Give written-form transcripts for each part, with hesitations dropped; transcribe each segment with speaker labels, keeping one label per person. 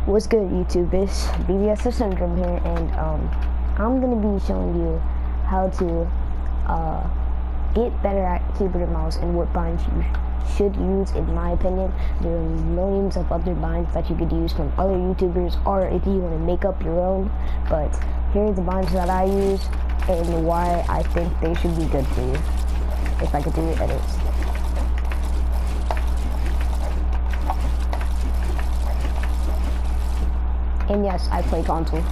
Speaker 1: What's good, YouTube? It's BBS Syndrome here, and I'm gonna be showing you how to get better at keyboard and mouse and what binds you should use. In my opinion, there are millions of other binds that you could use from other YouTubers, or if you want to make up your own. But here are the binds that I use and why I think they should be good for you. If I could do your edits. And yes, I play console.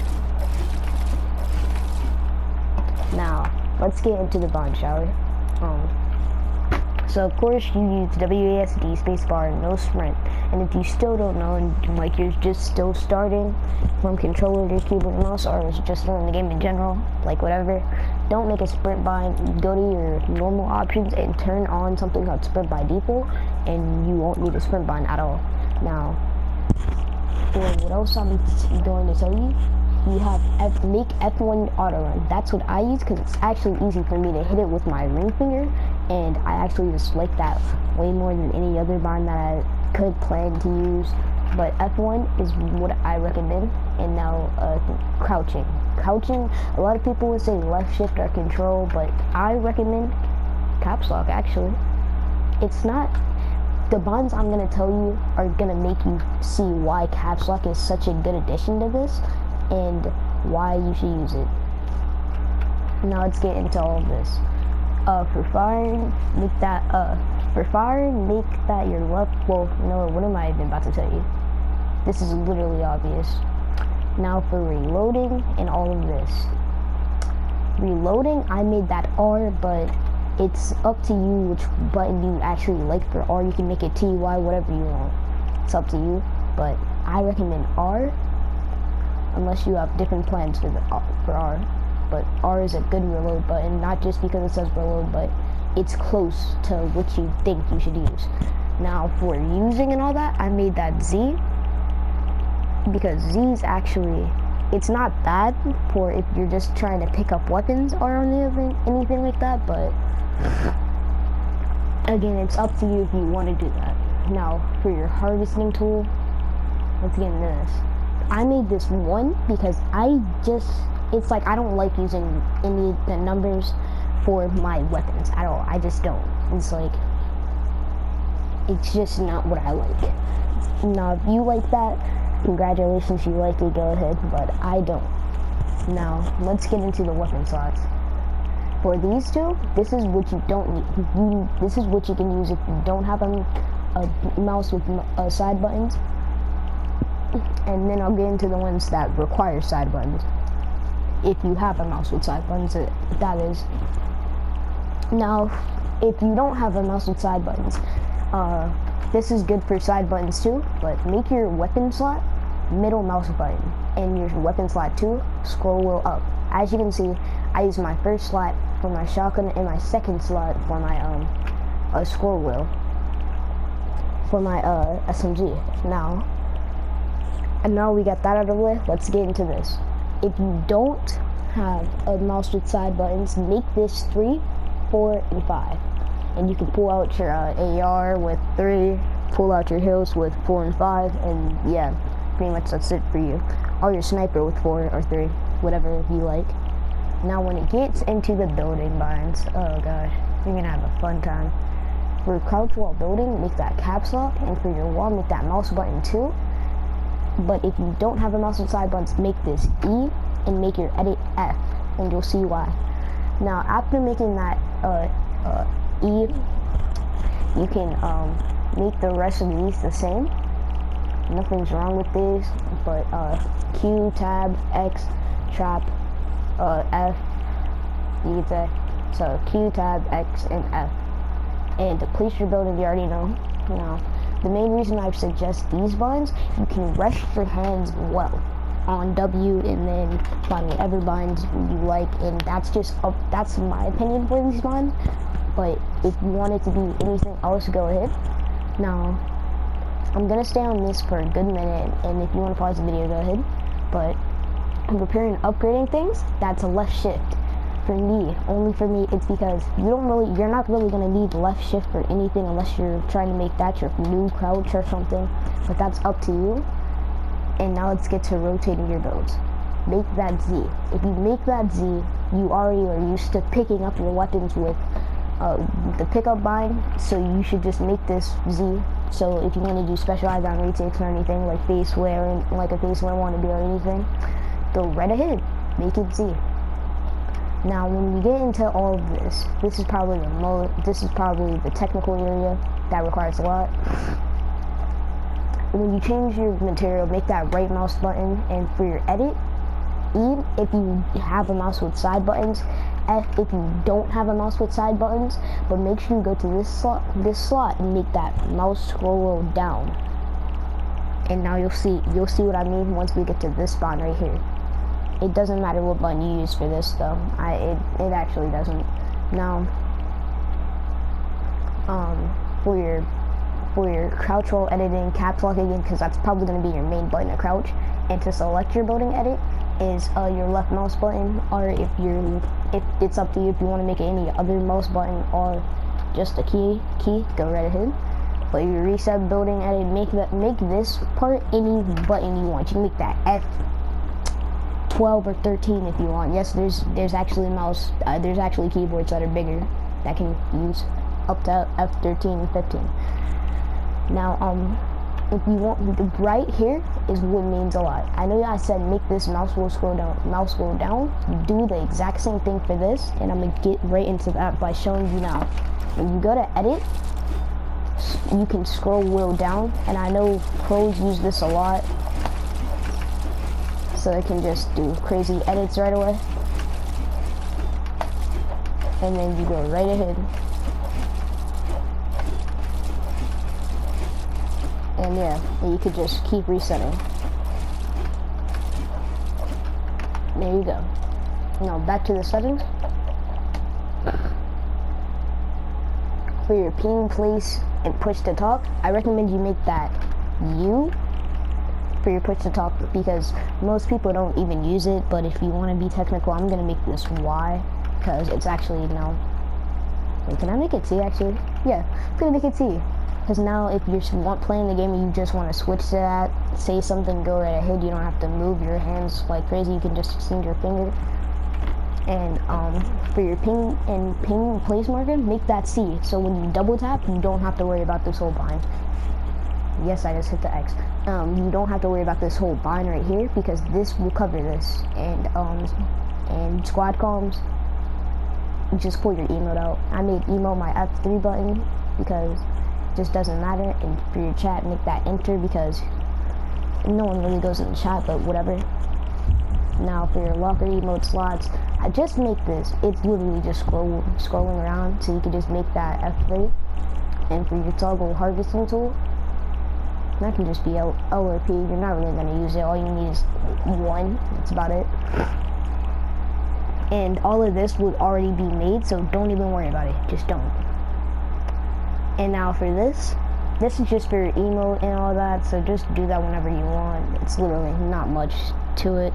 Speaker 1: Now, let's get into the bind, shall we? So of course you use WASD spacebar, no sprint. And if you still don't know, and like you're just still starting from controller to keyboard and mouse, or just learning the game in general, like whatever, don't make a sprint bind. Go to your normal options and turn on something called sprint by default, and you won't need a sprint bind at all. Now, for what else I'm going to tell you, you have make F1 auto run. That's what I use because it's actually easy for me to hit it with my ring finger, and I actually just like that way more than any other bind that I could plan to use. But F1 is what I recommend. And now crouching. A lot of people would say left shift or control, but I recommend caps lock. Actually, it's not. The binds I'm going to tell you are going to make you see why caps lock is such a good addition to this and why you should use it. Now let's get into all of this. For firing, make that your left, well, no, what am I even about to tell you? This is literally obvious. Now for reloading and all of this. Reloading, I made that R, but it's up to you which button you actually like for R. You can make it T, Y, whatever you want. It's up to you, but I recommend R, unless you have different plans for R. But R is a good reload button, not just because it says reload, but it's close to what you think you should use. Now for using and all that, I made that Z, because Z is actually, it's not bad for if you're just trying to pick up weapons or anything like that, but again, it's up to you if you want to do that. Now, for your harvesting tool, let's get into this. I made this one because it's like I don't like using any of the numbers for my weapons at all. I just don't. It's like, it's just not what I like. Now, if you like that, congratulations, you like it, go ahead, but I don't. Now, let's get into the weapon slots. For these two, this is what you don't need. This is what you can use if you don't have a mouse with side buttons. And then I'll get into the ones that require side buttons. If you have a mouse with side buttons, that is. Now, if you don't have a mouse with side buttons, this is good for side buttons too, but make your weapon slot middle mouse button, and your weapon slot 2 scroll wheel up. As you can see, I use my first slot for my shotgun and my second slot for my scroll wheel for my SMG. Now we got that out of the way. Let's get into this. If you don't have a mouse with side buttons, make this 3, 4, and 5, and you can pull out your AR with 3, pull out your hills with 4 and 5, and yeah, pretty much that's it for you. Or your sniper with 4 or 3, whatever you like. Now when it gets into the building binds, oh gosh, you're gonna have a fun time. For crouch while building, make that caps lock, and for your wall, make that mouse button 2. But if you don't have a mouse with side buttons, make this E and make your edit F, and you'll see why. Now after making that E, you can make the rest of these the same. Nothing's wrong with these, but Q, tab, X, trap, F, you could say. So Q, tab, X, and F. And to place your building, you already know. Now, the main reason I suggest these binds, you can rest your hands well on W and then find whatever binds you like, and that's my opinion for these binds. But if you want it to be anything else, go ahead. Now, I'm gonna stay on this for a good minute, and if you want to pause the video, go ahead. But I'm preparing upgrading things. That's a left shift. For me, only for me, it's because you're not really gonna need left shift for anything unless you're trying to make that your new crouch or something, but that's up to you. And now let's get to rotating your builds. Make that Z. If you make that Z, you already are used to picking up your weapons with the pickup bind, so you should just make this Z. So if you want to do specialized on retakes or anything, like face wear, and like a face wear wannabe or anything, go right ahead, make it Z. Now when we get into all of this, this is probably the technical area that requires a lot. When you change your material, make that right mouse button, and for your edit, E if you have a mouse with side buttons, F if you don't have a mouse with side buttons, but make sure you go to this slot and make that mouse scroll down. And now you'll see what I mean once we get to this spawn right here. It doesn't matter what button you use for this though. It actually doesn't. Now for your crouch roll editing, caps lock again, because that's probably going to be your main button to crouch, and to select your building edit is your left mouse button, or if it's up to you if you want to make it any other mouse button or just a key, go right ahead. But your reset building edit, make this part any button you want. You can make that F12 or 13 if you want. Yes, there's actually there's actually keyboards that are bigger that can use up to F13 and 15. Now if you want, right here is what means a lot. I know I said make this mouse wheel scroll down. Do the exact same thing for this, and I'm gonna get right into that by showing you now. When you go to edit, you can scroll wheel down, and I know pros use this a lot, so they can just do crazy edits right away. And then you go right ahead. And yeah, you could just keep resetting. There you go. Now back to the settings. For your ping, place, and push to talk, I recommend you make that U for your push to talk, because most people don't even use it. But if you want to be technical, I'm gonna make this Y, because it's actually now. Wait, can I make it T actually? Yeah, I'm gonna make it T. Because now if you're playing the game and you just want to switch to that, say something, go right ahead. You don't have to move your hands like crazy. You can just extend your finger. And for your ping place marker, make that C. So when you double tap, you don't have to worry about this whole bind. Yes, I just hit the X. You don't have to worry about this whole bind right here, because this will cover this. And squad comms, you just pull your emote out. I made emote my F3 button because just doesn't matter. And for your chat, make that enter, because no one really goes in the chat, but whatever. Now for your locker emote slots, I just make this, it's literally just scrolling around, so you can just make that F3. And for your toggle harvesting tool, that can just be L or P. You're not really going to use it. All you need is 1. That's about it. And all of this would already be made, so don't even worry about it. Just don't. And now for this is just for your emote and all that, so just do that whenever you want. It's literally not much to it.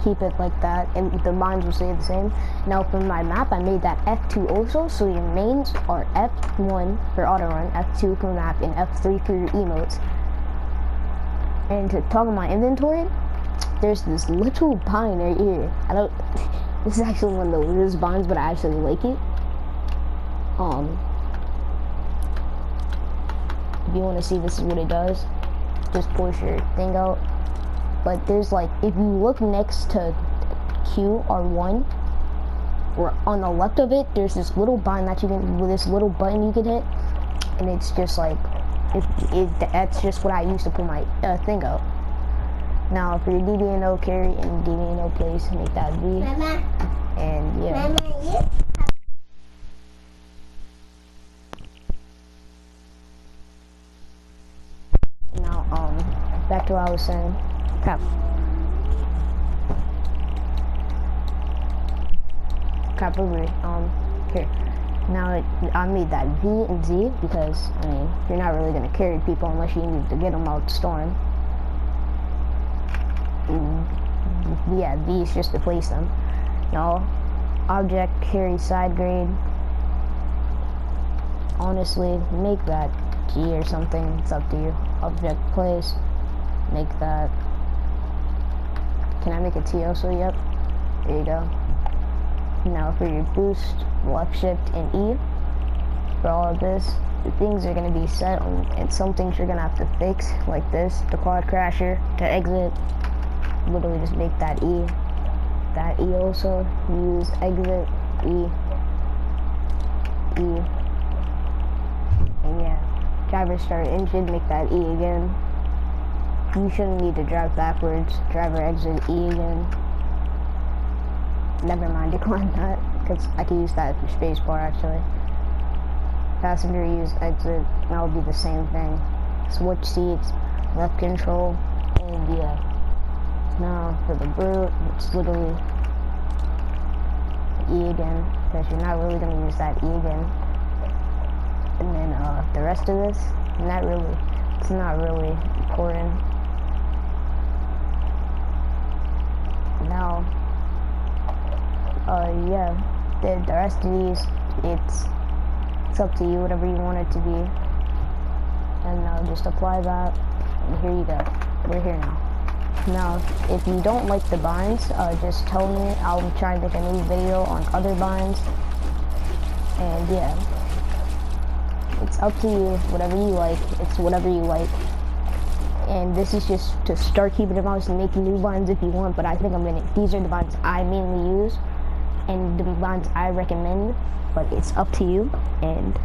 Speaker 1: Keep it like that, and the binds will stay the same. Now for my map, I made that F2 also, so your mains are F1 for auto run, F2 for map, and F3 for your emotes. And to talk about my inventory, there's this little pine right here. This is actually one of the weirdest binds, but I actually like it. If you want to see, this is what it does. Just push your thing out. But there's like, if you look next to Q or 1, or on the left of it, there's this little bind that you can, with this little button you can hit, and it's just like, that's just what I use to pull my thing out. Now for your DBNO carry and DBNO place, make that V. Mama. And yeah. Mama, now back to what I was saying. Crap over here. Now I made that V and Z because, I mean, you're not really gonna carry people unless you need to get them out storm. Yeah, V is just to place them. Now, object carry side grade. Honestly, make that G or something, it's up to you. Object place, make that. Can I make a T also? Yep. There you go. Now for your boost, left shift and E. For all of this, the things are going to be set on, and some things you're going to have to fix, like this, the quad crasher, to exit. Literally just make that E. That E also, use exit, E, E. And yeah, driver start engine, make that E again. You shouldn't need to drive backwards, driver exit, E again. Never mind, decline that, because I can use that for spacebar actually. Passenger use exit, that will be the same thing. Switch seats, left control, and yeah. Now for the brute, it's literally E again, because you're not really going to use that E again. And then the rest of this, it's not really important. Now, yeah, the rest of these, it's up to you, whatever you want it to be. And just apply that, and here you go. We're here now. Now, if you don't like the binds, just tell me. I'll try to make a new video on other binds. And yeah, it's up to you, whatever you like. It's whatever you like. And this is just to start keeping the binds and making new binds if you want, but I think these are the binds I mainly use, and the binds I recommend, but it's up to you. And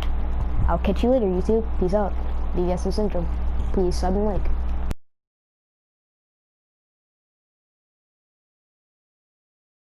Speaker 1: I'll catch you later, YouTube. Peace out. BSS Syndrome. Please sub and like.